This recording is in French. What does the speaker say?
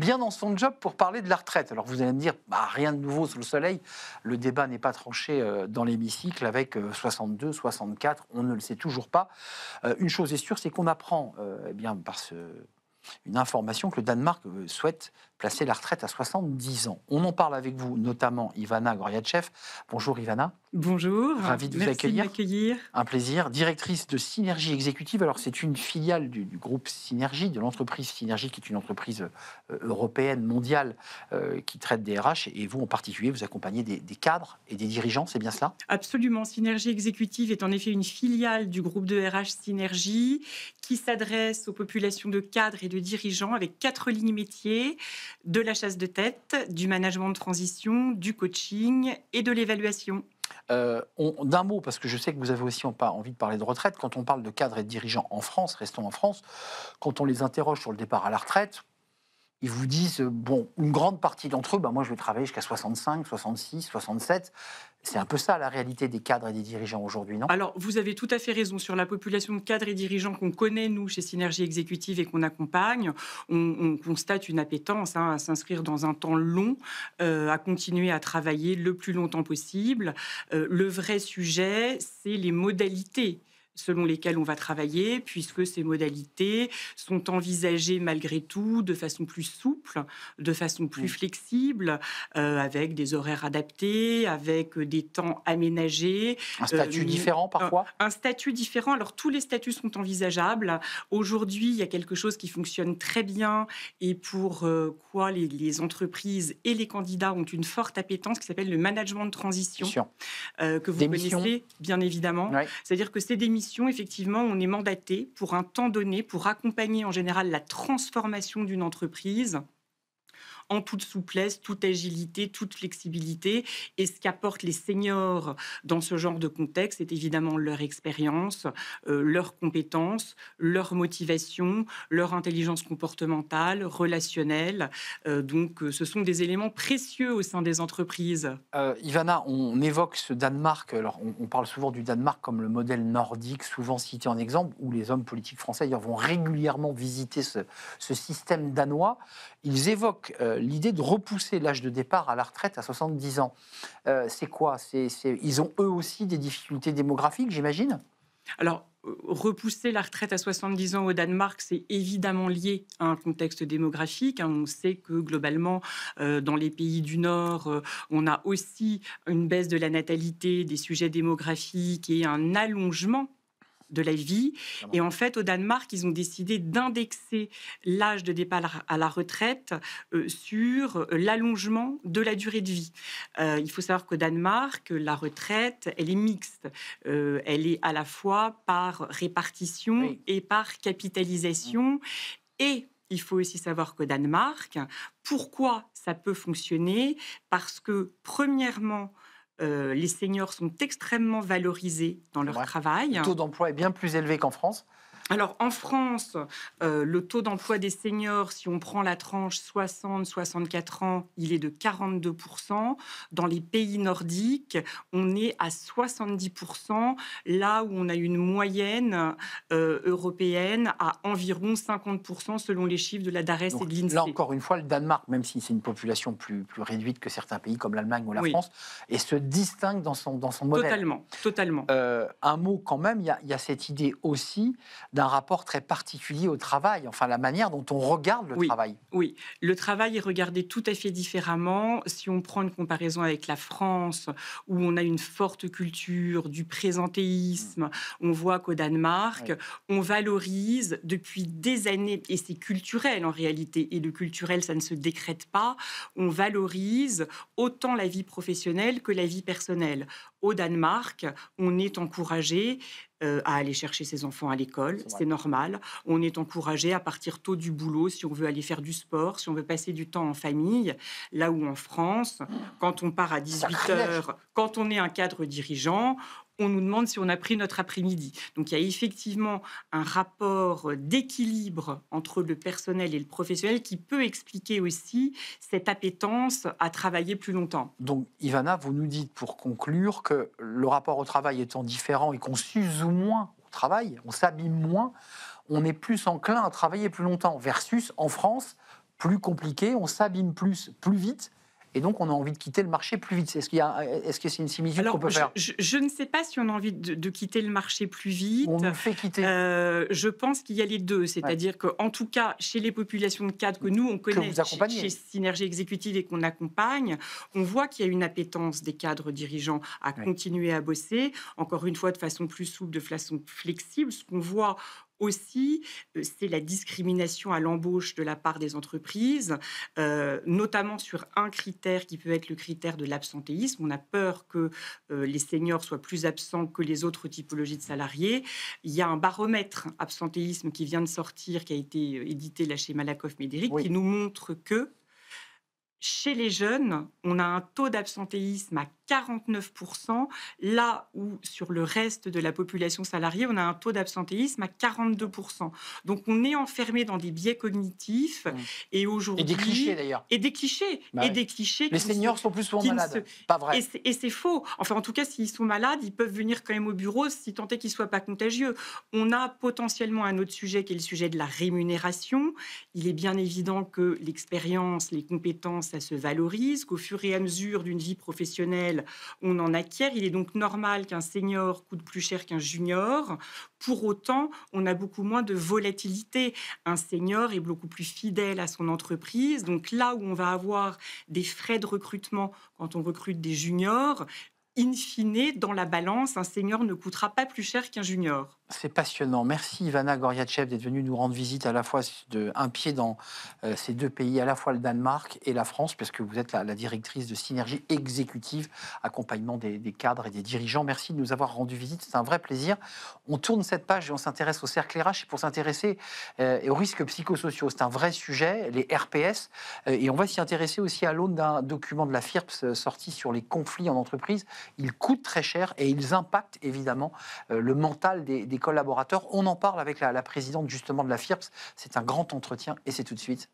bien dans son job pour parler de la retraite. Alors vous allez me dire, rien de nouveau sous le soleil, le débat n'est pas tranché dans l'hémicycle avec 62, 64, on ne le sait toujours pas. Une chose est sûre, c'est qu'on apprend une information que le Danemark souhaite placer la retraite à 70 ans. On en parle avec vous, notamment Ivana Goryachev. Bonjour Ivana. Bonjour, Ravi de vous merci de accueillir. m'accueillir. Un plaisir. Directrice de Synergie Exécutive. Alors, c'est une filiale du groupe Synergie, de l'entreprise Synergie, qui est une entreprise européenne, mondiale, qui traite des RH. Et vous, en particulier, vous accompagnez des cadres et des dirigeants, c'est bien cela? Absolument, Synergie Exécutive est en effet une filiale du groupe de RH Synergie qui s'adresse aux populations de cadres et de dirigeants avec 4 lignes métiers, de la chasse de tête, du management de transition, du coaching et de l'évaluation. D'un mot, parce que je sais que vous avez aussi envie de parler de retraite, quand on parle de cadres et de dirigeants en France, restons en France, quand on les interroge sur le départ à la retraite, ils vous disent, une grande partie d'entre eux, moi je vais travailler jusqu'à 65, 66, 67. C'est un peu ça la réalité des cadres et des dirigeants aujourd'hui, non? Alors, vous avez tout à fait raison sur la population de cadres et dirigeants qu'on connaît, nous, chez Synergie Exécutive et qu'on accompagne. On constate une appétence à s'inscrire dans un temps long, à continuer à travailler le plus longtemps possible. Le vrai sujet, c'est les modalités selon lesquelles on va travailler, puisque ces modalités sont envisagées malgré tout de façon plus souple, de façon plus flexible, avec des horaires adaptés, avec des temps aménagés. Un statut différent parfois? Un statut différent. Alors, tous les statuts sont envisageables. Aujourd'hui, il y a quelque chose qui fonctionne très bien et pour quoi les entreprises et les candidats ont une forte appétence qui s'appelle le management de transition, Bien sûr. que vous Des missions. connaissez bien évidemment. Ouais. C'est-à-dire que c'est des missions, effectivement, on est mandaté pour un temps donné pour accompagner en général la transformation d'une entreprise en toute souplesse, toute agilité, toute flexibilité. Et ce qu'apportent les seniors dans ce genre de contexte, c'est évidemment leur expérience, leurs compétences, leur motivation, leur intelligence comportementale, relationnelle. Donc, ce sont des éléments précieux au sein des entreprises. Ivana, on évoque ce Danemark, alors on parle souvent du Danemark comme le modèle nordique, souvent cité en exemple, où les hommes politiques français d'ailleurs vont régulièrement visiter ce système danois. Ils évoquent l'idée de repousser l'âge de départ à la retraite à 70 ans. C'est quoi? Ils ont eux aussi des difficultés démographiques, j'imagine? Alors, repousser la retraite à 70 ans au Danemark, c'est évidemment lié à un contexte démographique. On sait que globalement, dans les pays du Nord, on a aussi une baisse de la natalité, des sujets démographiques et un allongement de la vie. Et en fait, au Danemark, ils ont décidé d'indexer l'âge de départ à la retraite sur l'allongement de la durée de vie. Il faut savoir qu'au Danemark, la retraite, elle est mixte. Elle est à la fois par répartition et par capitalisation. Et il faut aussi savoir qu'au Danemark, pourquoi ça peut fonctionner? Parce que, premièrement, les seniors sont extrêmement valorisés dans leur travail. Le taux d'emploi est bien plus élevé qu'en France. Alors, en France, le taux d'emploi des seniors, si on prend la tranche 60-64 ans, il est de 42%. Dans les pays nordiques, on est à 70%, là où on a une moyenne européenne à environ 50% selon les chiffres de la DARES et de l'INSEE. Là, encore une fois, le Danemark, même si c'est une population plus réduite que certains pays comme l'Allemagne ou la France, et se distingue dans son modèle. Totalement. Un mot quand même, il y a cette idée aussi d'un rapport très particulier au travail, enfin la manière dont on regarde le travail. Oui, le travail est regardé tout à fait différemment. Si on prend une comparaison avec la France, où on a une forte culture du présentéisme, on voit qu'au Danemark, on valorise depuis des années, et c'est culturel en réalité, et le culturel, ça ne se décrète pas, on valorise autant la vie professionnelle que la vie personnelle. Au Danemark, on est encouragé à aller chercher ses enfants à l'école, c'est normal. On est encouragé à partir tôt du boulot si on veut aller faire du sport, si on veut passer du temps en famille. Là où en France, quand on part à 18h, quand on est un cadre dirigeant, on nous demande si on a pris notre après-midi. Donc il y a effectivement un rapport d'équilibre entre le personnel et le professionnel qui peut expliquer aussi cette appétence à travailler plus longtemps. Donc Ivana, vous nous dites pour conclure que le rapport au travail étant différent et qu'on s'use moins au travail, on s'abîme moins, on est plus enclin à travailler plus longtemps versus en France, plus compliqué, on s'abîme plus vite. Et donc, on a envie de quitter le marché plus vite. Est-ce que c'est une similitude qu'on peut faire? Je ne sais pas si on a envie de quitter le marché plus vite. On nous fait quitter. Je pense qu'il y a les deux. C'est-à-dire qu'en tout cas, chez les populations de cadres que nous, on connaît chez Synergie Exécutive et qu'on accompagne, on voit qu'il y a une appétence des cadres dirigeants à continuer à bosser, encore une fois, de façon plus souple, de façon flexible. Ce qu'on voit aussi, c'est la discrimination à l'embauche de la part des entreprises, notamment sur un critère qui peut être le critère de l'absentéisme. On a peur que les seniors soient plus absents que les autres typologies de salariés. Il y a un baromètre absentéisme qui vient de sortir, qui a été édité là chez Malakoff Médéric, qui nous montre que chez les jeunes, on a un taux d'absentéisme à 49%, là où sur le reste de la population salariée, on a un taux d'absentéisme à 42%. Donc on est enfermé dans des biais cognitifs et aujourd'hui... Et des clichés d'ailleurs. Et des clichés. Et des clichés. Les seniors sont plus souvent malades. Pas vrai. Et c'est faux. Enfin, en tout cas, s'ils sont malades, ils peuvent venir quand même au bureau si tant est qu'ils ne soient pas contagieux. On a potentiellement un autre sujet qui est le sujet de la rémunération. Il est bien évident que l'expérience, les compétences, ça se valorise, qu'au fur et à mesure d'une vie professionnelle, on en acquiert. Il est donc normal qu'un senior coûte plus cher qu'un junior. Pour autant, on a beaucoup moins de volatilité. Un senior est beaucoup plus fidèle à son entreprise. Donc là où on va avoir des frais de recrutement quand on recrute des juniors, in fine, dans la balance, un senior ne coûtera pas plus cher qu'un junior. C'est passionnant. Merci Ivana Goryachev d'être venue nous rendre visite à la fois un pied dans ces deux pays, à la fois le Danemark et la France, parce que vous êtes la directrice de Synergie Exécutive, accompagnement des cadres et des dirigeants. Merci de nous avoir rendu visite, c'est un vrai plaisir. On tourne cette page et on s'intéresse au cercle RH pour s'intéresser aux risques psychosociaux. C'est un vrai sujet, les RPS, et on va s'y intéresser aussi à l'aune d'un document de la FIRPS sorti sur les conflits en entreprise. Ils coûtent très cher et ils impactent évidemment le mental des collaborateurs. On en parle avec la présidente justement de la FIRPS. C'est un grand entretien et c'est tout de suite.